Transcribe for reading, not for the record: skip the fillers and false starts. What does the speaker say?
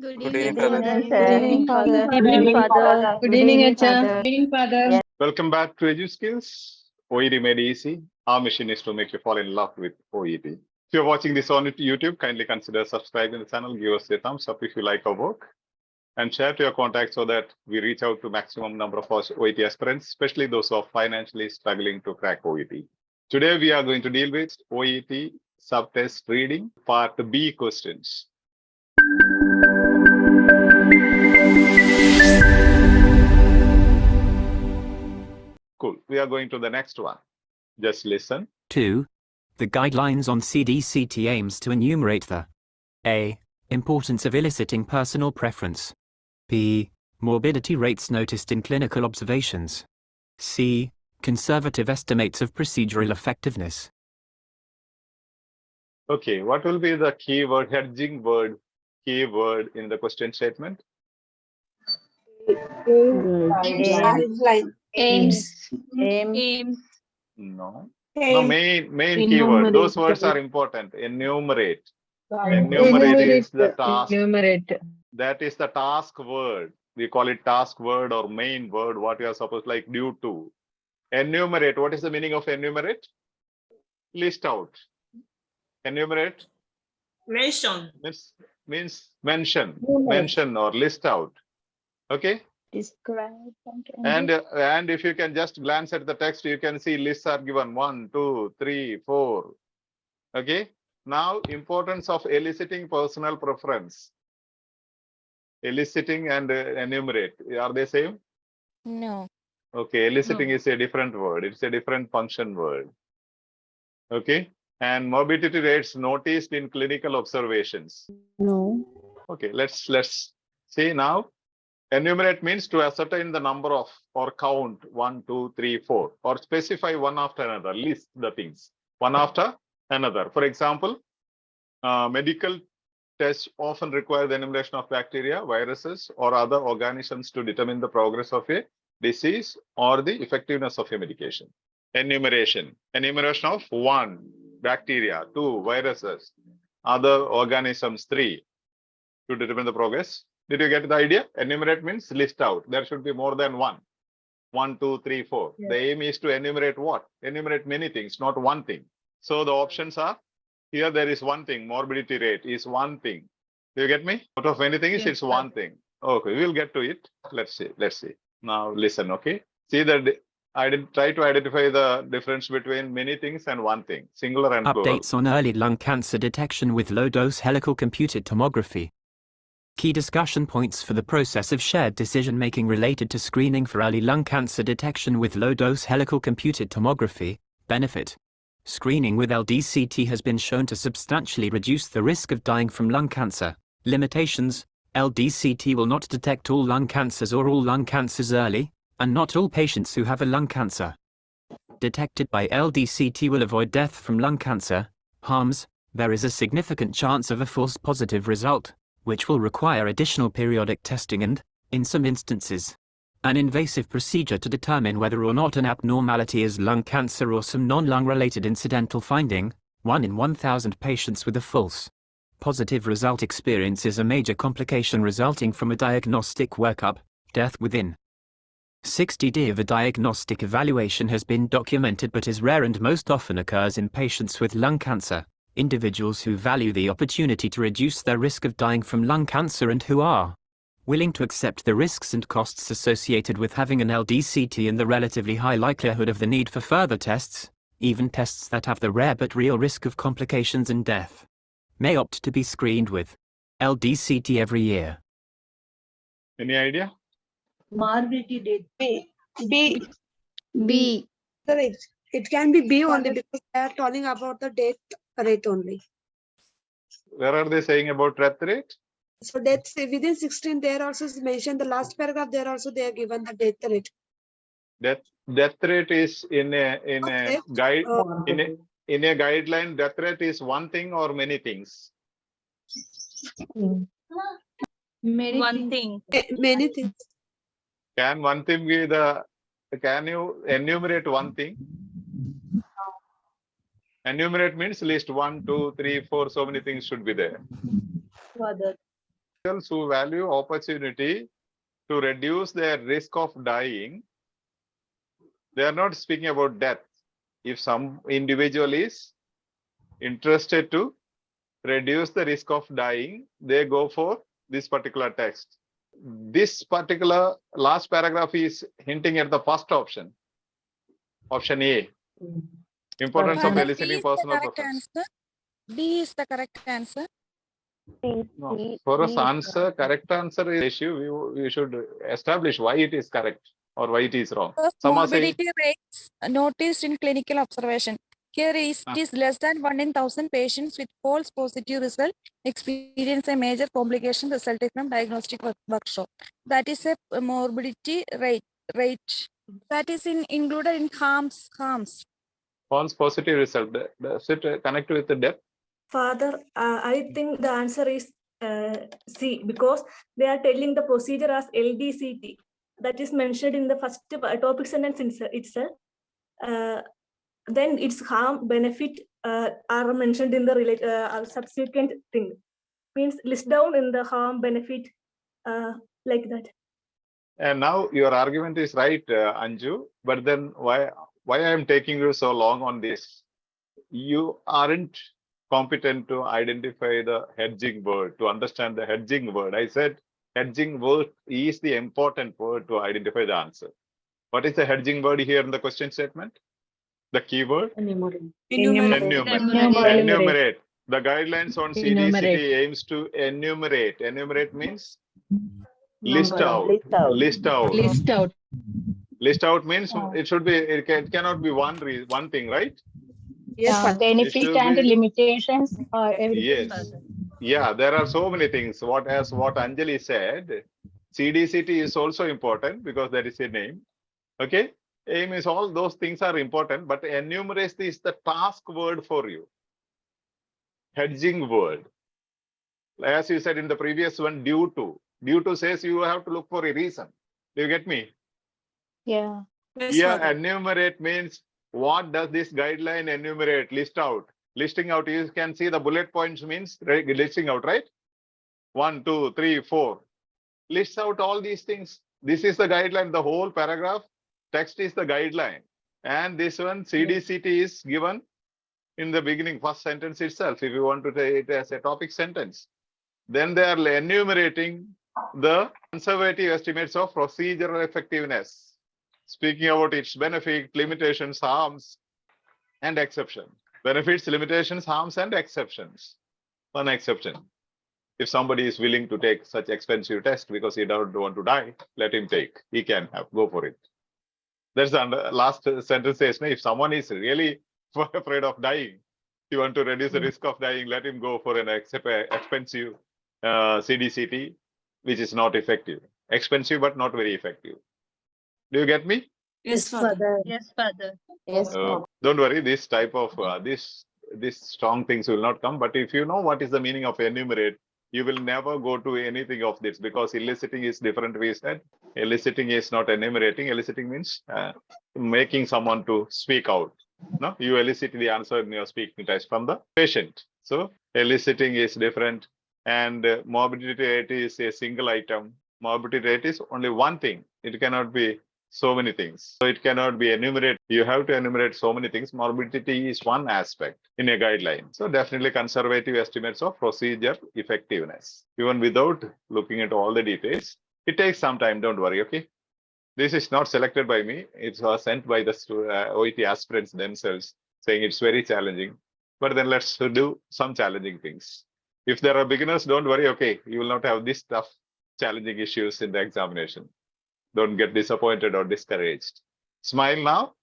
Good Good evening, evening, brother. Father. Good evening, Father. Good evening, Father. Good evening, Acha. Father. Good evening, Father. Welcome back to Edu Skills OET Made Easy. Our mission is to make you fall in love with OET. If you're watching this on YouTube, kindly consider subscribing to the channel. Give us a thumbs up if you like our work, and share to your contacts so that we reach out to maximum number of us OET aspirants, especially those who are financially struggling to crack OET. Today we are going to deal with OET subtest reading part B questions. Cool. We are going to the next one. Just listen. 2. The guidelines on CDCT aims to enumerate the A. Importance of eliciting personal preference. B. Morbidity rates noticed in clinical observations. C. Conservative estimates of procedural effectiveness. Okay, what will be the keyword, hedging word, keyword in the question statement? Aims. Aim. No. No, main keyword. Those words are important. Enumerate. Enumerate is the task. Enumerate. That is the task word. We call it task word or main word, what you are supposed like due to. Enumerate. What is the meaning of enumerate? List out. Enumerate Mention. means mention or list out. Okay. Describe. And if you can just glance at the text, you can see lists are given 1, 2, 3, 4. Okay. Now, importance of eliciting personal preference. Eliciting and enumerate, are they same? No. Okay, eliciting No. is a different word. It's a different function word. Okay. And morbidity rates noticed in clinical observations. No. Okay, let's see now. Enumerate means to ascertain the number of or count 1, 2, 3, 4, or specify one after another, list the things one after another. For example, medical tests often require the enumeration of bacteria, viruses, or other organisms to determine the progress of a disease or the effectiveness of a medication. Enumeration of 1, bacteria, 2, viruses, other organisms, 3, to determine the progress. Did you get the idea? Enumerate means list out. There should be more than 1. 1, 2, 3, 4. Yes. The aim is to enumerate what? Enumerate many things, not one thing. So the options are, here there is one thing, morbidity rate is one thing. Do you get me? Out of many things, Yes, it's one thing. Okay, we'll get to it. Let's see. Now listen, okay? See that I did try to identify the difference between many things and one thing, singular and plural. Updates on early lung cancer detection with low-dose helical computed tomography. Key discussion points for the process of shared decision-making related to screening for early lung cancer detection with low-dose helical computed tomography. Benefit. Screening with LDCT has been shown to substantially reduce the risk of dying from lung cancer. Limitations. LDCT will not detect all lung cancers or all lung cancers early, and not all patients who have a lung cancer detected by LDCT will avoid death from lung cancer. Harms. There is a significant chance of a false positive result, which will require additional periodic testing and, in some instances, an invasive procedure to determine whether or not an abnormality is lung cancer or some non-lung related incidental finding. 1 in 1,000 patients with a false positive result experiences a major complication resulting from a diagnostic workup. Death within 60 days of a diagnostic evaluation has been documented but is rare and most often occurs in patients with lung cancer. Individuals who value the opportunity to reduce their risk of dying from lung cancer and who are willing to accept the risks and costs associated with having an LDCT and the relatively high likelihood of the need for further tests, even tests that have the rare but real risk of complications and death, may opt to be screened with LDCT every year. Any idea? Morbidity rate. B. Correct. It can be B only because they are talking about the death rate only. Where are they saying about death rate? So death within 16, there also is mentioned the last paragraph. There also they are given the death rate. Death rate is in a Okay. guide in a guideline. Death rate is one thing or many things. One thing. Many things. Can one thing be the? Can you enumerate one thing? Enumerate means list 1, 2, 3, 4. So many things should be there. Father. who value opportunity to reduce their risk of dying, they are not speaking about death. If some individual is interested to reduce the risk of dying, they go for this particular text. This particular last paragraph is hinting at the first option. Option A. Importance of Father, B eliciting is the personal correct preference. answer. B is the correct answer. No. For us, correct answer is issue. We should establish why it is correct or why it is wrong. First, Some are saying, morbidity rates noticed in clinical observation. Here is it is less than 1 in 1,000 patients with false positive result experience a major complication resulting from diagnostic workshop. That is a morbidity rate. That is included in harms. false positive result. Does it connect with the death? Father, I think the answer is C, because they are telling the procedure as LDCT. That is mentioned in the first topic sentence itself. Then its harm benefit are mentioned in the subsequent thing. Means list down in the harm benefit like that. And now your argument is right, Anju. But then why I am taking you so long on this? You aren't competent to identify the hedging word, to understand the hedging word. I said hedging word is the important word to identify the answer. What is the hedging word here in the question statement? The keyword? Enumerate. Enumerate. The guidelines on CDCT Enumerate. aims to enumerate. Enumerate means list Number. out. List out. List out. List out means it should be. It cannot be one thing, right? Yes, benefit should and be- limitations are everything. Yes. Yeah, there are so many things. What Anjali said, CDCT is also important because that is a name. Okay. Aim is all those things are important, but enumerate is the task word for you. Hedging word. As you said in the previous one, due to. Due to says you have to look for a reason. Do you get me? Yeah. Yeah, enumerate means what does this guideline enumerate? List out. Listing out, you can see the bullet points means listing out, right? 1, 2, 3, 4. Lists out all these things. This is the guideline. The whole paragraph text is the guideline. And this one, CDCT is given in the beginning, first sentence itself, if you want to take it as a topic sentence. Then they are enumerating the conservative estimates of procedural effectiveness, speaking about its benefit, limitations, harms, and exception. Benefits, limitations, harms, and exceptions. One exception. If somebody is willing to take such expensive test because he doesn't want to die, let him take. He can go for it. That's the last sentence says, if someone is really afraid of dying, you want to reduce the risk of dying, let him go for an expensive CDCT, which is not effective. Expensive, but not very effective. Do you get me? Yes, Father. Yes, Father. Yes. Don't worry, this type of this strong things will not come. But if you know what is the meaning of enumerate, you will never go to anything of this, because eliciting is different. We said eliciting is not enumerating. Eliciting means making someone to speak out. No, you elicit the answer in your speaking test from the patient. So eliciting is different, and morbidity rate is a single item. Morbidity rate is only one thing. It cannot be so many things. So it cannot be enumerated. You have to enumerate so many things. Morbidity is one aspect in a guideline. So definitely conservative estimates of procedure effectiveness. Even without looking at all the details, it takes some time. Don't worry, okay? This is not selected by me. It was sent by the OET aspirants themselves, saying it's very challenging. But then let's do some challenging things. If there are beginners, don't worry, okay? You will not have this tough, challenging issues in the examination. Don't get disappointed or discouraged. Smile now.